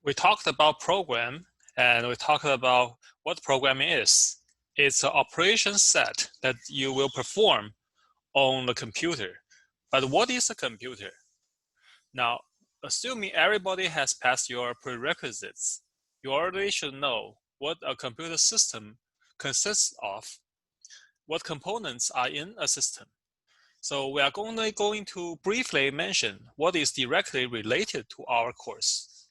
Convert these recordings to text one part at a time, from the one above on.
We talked about program, and we talked about what program is. It's an operation set that you will perform on the computer. But what is a computer? Now, assuming everybody has passed your prerequisites, you already should know what a computer system consists of, what components are in a system. So we are only going to briefly mention what is directly related to our course.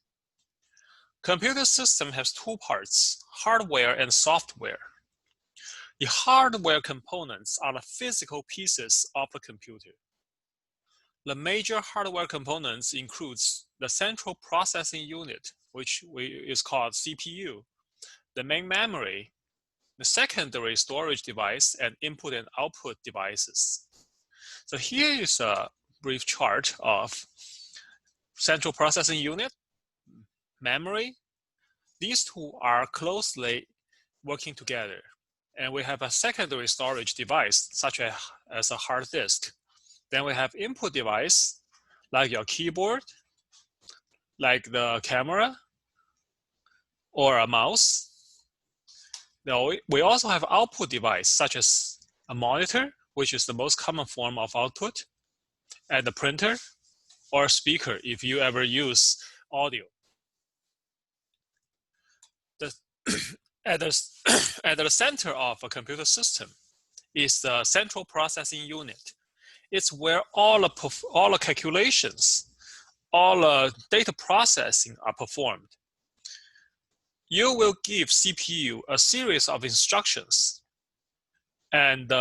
Computer system has two parts, hardware and software. The hardware components are the physical pieces of the computer. The major hardware components includes the central processing unit, which is called CPU, the main memory, the secondary storage device, and input and output devices. So here is a brief chart of central processing unit, memory. These two are closely working together. And we have a secondary storage device, such as a hard disk. Then we have input device, like your keyboard, like the camera, or a mouse. Now, we also have output device, such as a monitor, which is the most common form of output, and a printer, or a speaker, if you ever use audio. At the center of a computer system is the central processing unit. It's where all the calculations, all the data processing are performed. You will give CPU a series of instructions, and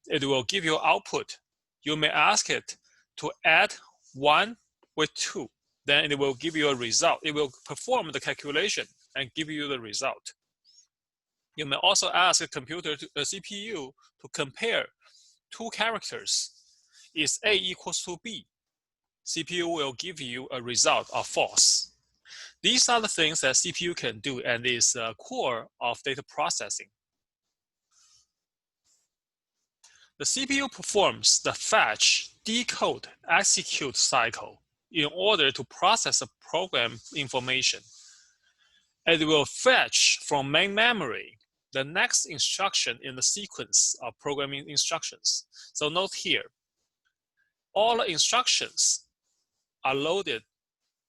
it will give you output. You may ask it to add 1 with 2. Then it will give you a result. It will perform the calculation and give you the result. You may also ask a CPU to compare two characters. Is A equals to B? CPU will give you a result of false. These are the things that CPU can do and is the core of data processing. The CPU performs the fetch, decode, execute cycle in order to process the program information. It will fetch from main memory the next instruction in the sequence of programming instructions. So note here, all the instructions are loaded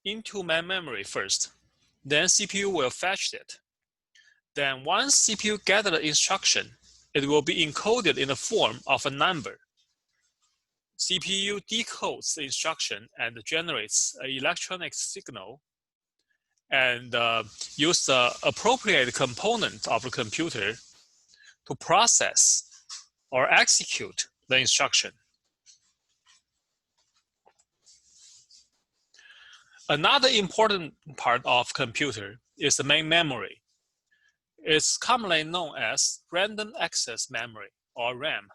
into main memory first. Then CPU will fetch it. Then once CPU gets the instruction, it will be encoded in the form of a number. CPU decodes the instruction and generates an electronic signal and use the appropriate component of the computer to process or execute the instruction. Another important part of computer is the main memory. It's commonly known as random access memory, or RAM.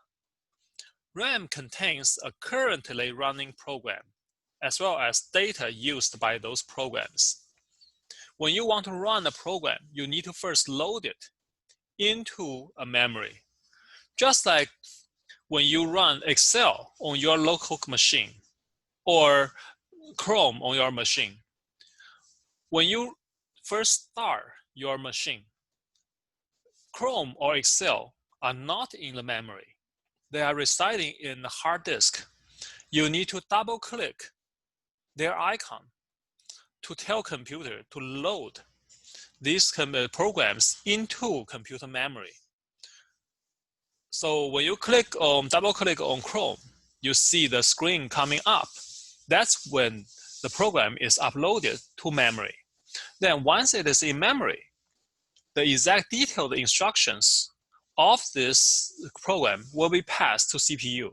RAM contains a currently running program, as well as data used by those programs. When you want to run a program, you need to first load it into a memory. Just like when you run Excel on your local machine or Chrome on your machine. When you first start your machine, Chrome or Excel are not in the memory. They are residing in the hard disk. You need to double click their icon to tell computer to load these programs into computer memory. So when you double click on Chrome, you see the screen coming up. That's when the program is uploaded to memory. Then once it is in memory, the exact detailed instructions of this program will be passed to CPU.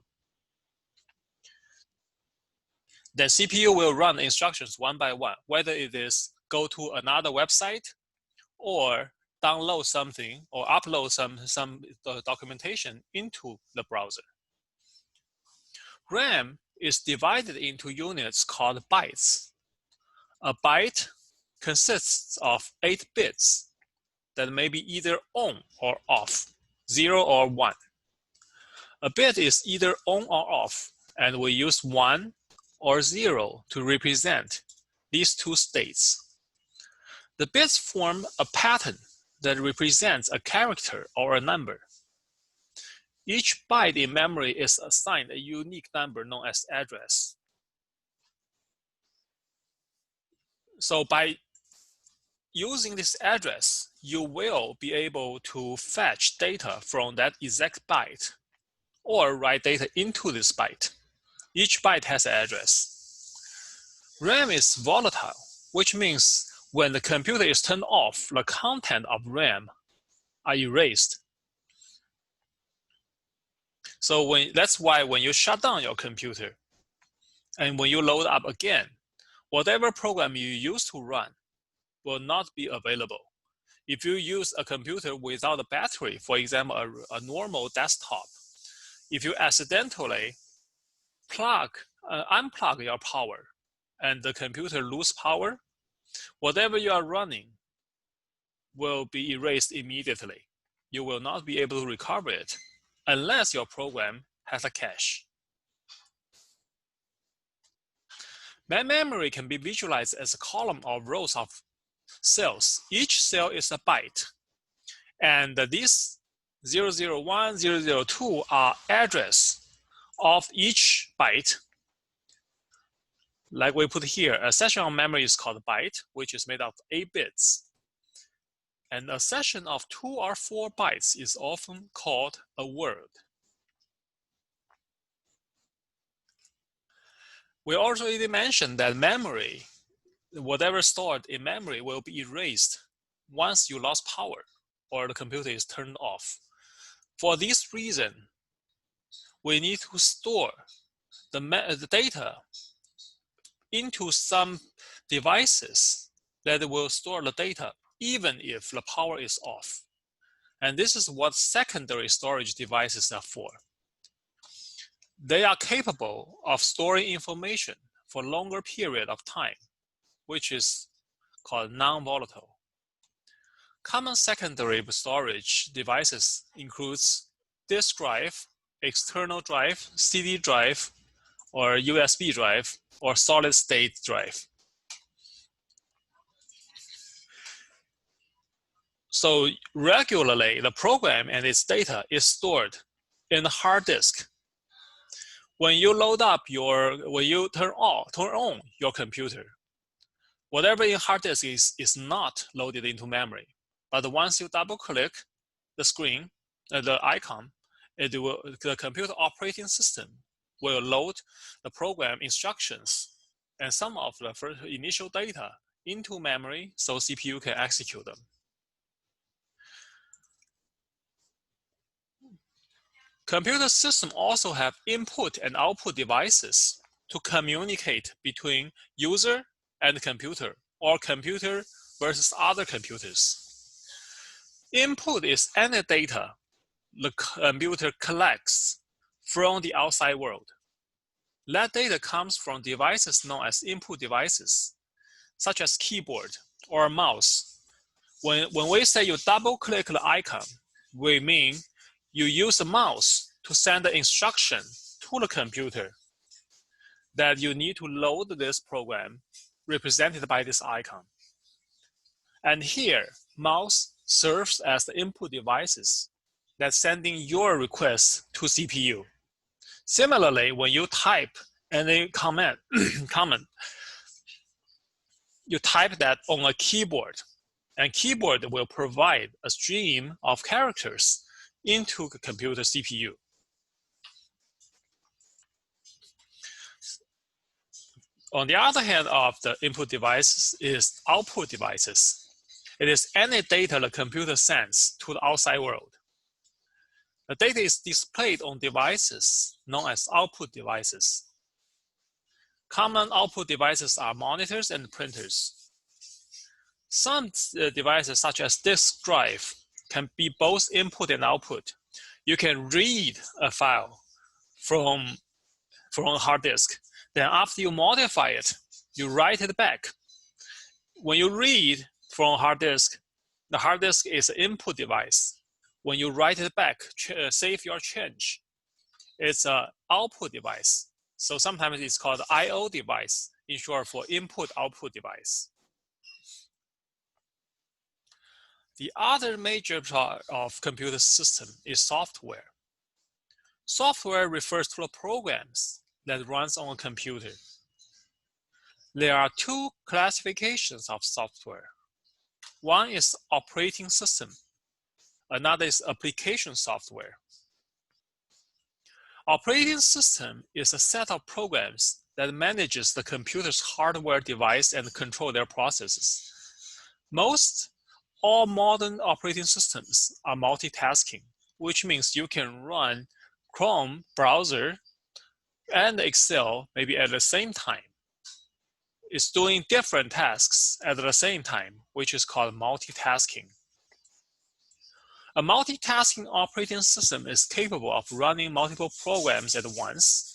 Then CPU will run instructions one by one, whether it is go to another website or download something or upload some documentation into the browser. RAM is divided into units called bytes. A byte consists of 8 bits that may be either on or off, 0 or 1. A bit is either on or off, and we use 1 or 0 to represent these two states. The bits form a pattern that represents a character or a number. Each byte in memory is assigned a unique number known as address. So by using this address, you will be able to fetch data from that exact byte or write data into this byte. Each byte has an address. RAM is volatile, which means when the computer is turned off, the content of RAM are erased. So that's why when you shut down your computer and when you load up again, whatever program you used to run will not be available. If you use a computer without a battery, for example, a normal desktop, if you accidentally unplug your power and the computer lose power, whatever you are running will be erased immediately. You will not be able to recover it unless your program has a cache. Memory can be visualized as a column or rows of cells. Each cell is a byte. And these 001, 002 are address of each byte. Like we put here, a section of memory is called byte, which is made of 8 bits. And a section of 2 or 4 bytes is often called a word. We already mentioned that memory, whatever stored in memory, will be erased once you lost power or the computer is turned off. For this reason, we need to store the data into some devices that will store the data even if the power is off. And this is what secondary storage devices are for. They are capable of storing information for a longer period of time, which is called non-volatile. Common secondary storage devices includes disk drive, external drive, CD drive, or USB drive, or solid-state drive. So regularly, the program and its data is stored in the hard disk. When you load up when you turn on your computer, whatever in hard disk is not loaded into memory. But once you double click the screen, the icon, the computer operating system will load the program instructions and some of the first initial data into memory so CPU can execute them. Computer systems also have input and output devices to communicate between user and computer, or computer versus other computers. Input is any data the computer collects from the outside world. That data comes from devices known as input devices, such as keyboard or mouse. When we say you double click the icon, we mean you use the mouse to send the instruction to the computer that you need to load this program represented by this icon. And here, mouse serves as the input devices that's sending your request to CPU. Similarly, when you type any comment, you type that on a keyboard, and keyboard will provide a stream of characters into the computer CPU. On the other hand of the input devices is output devices. It is any data the computer sends to the outside world. The data is displayed on devices known as output devices. Common output devices are monitors and printers. Some devices, such as disk drive, can be both input and output. You can read a file from a hard disk. Then after you modify it, you write it back. When you read from a hard disk, the hard disk is an input device. When you write it back, save your change, it's an output device. So sometimes it's called I/O device, in short for input-output device. The other major part of computer system is software. Software refers to the programs that runs on a computer. There are two classifications of software. One is operating system. Another is application software. Operating system is a set of programs that manages the computer's hardware device and control their processes. All modern operating systems are multitasking, which means you can run Chrome browser and Excel maybe at the same time. It's doing different tasks at the same time, which is called multitasking. A multitasking operating system is capable of running multiple programs at once.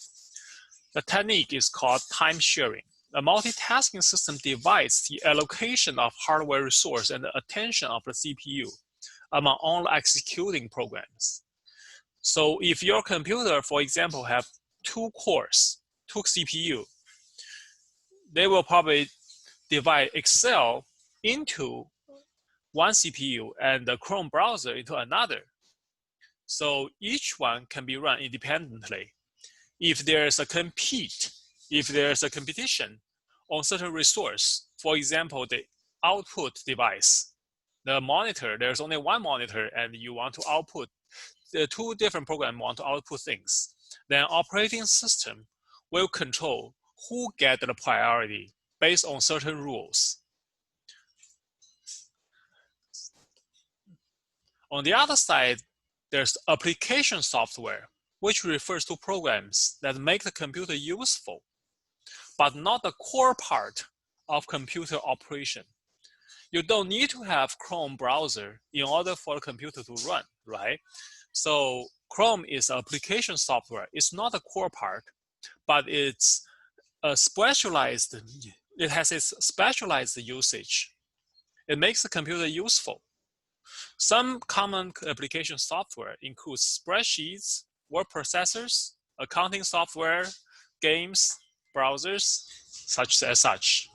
The technique is called time sharing. A multitasking system divides the allocation of hardware resource and the attention of the CPU among all executing programs. So if your computer, for example, have 2 cores, 2 CPU, they will probably divide Excel into one CPU and the Chrome browser into another. So each one can be run independently. If there's a competition on certain resource, for example, the output device, the monitor, there's only one monitor and you want to output, the 2 different programs want to output things, then operating system will control who get the priority based on certain rules. On the other side, there's application software, which refers to programs that make the computer useful, but not the core part of computer operation. You don't need to have Chrome browser in order for the computer to run, right? So Chrome is application software. It's not a core part, but it's a specialized, it has its specialized usage. It makes the computer useful. Some common application software includes spreadsheets, word processors, accounting software, games, browsers, such as such.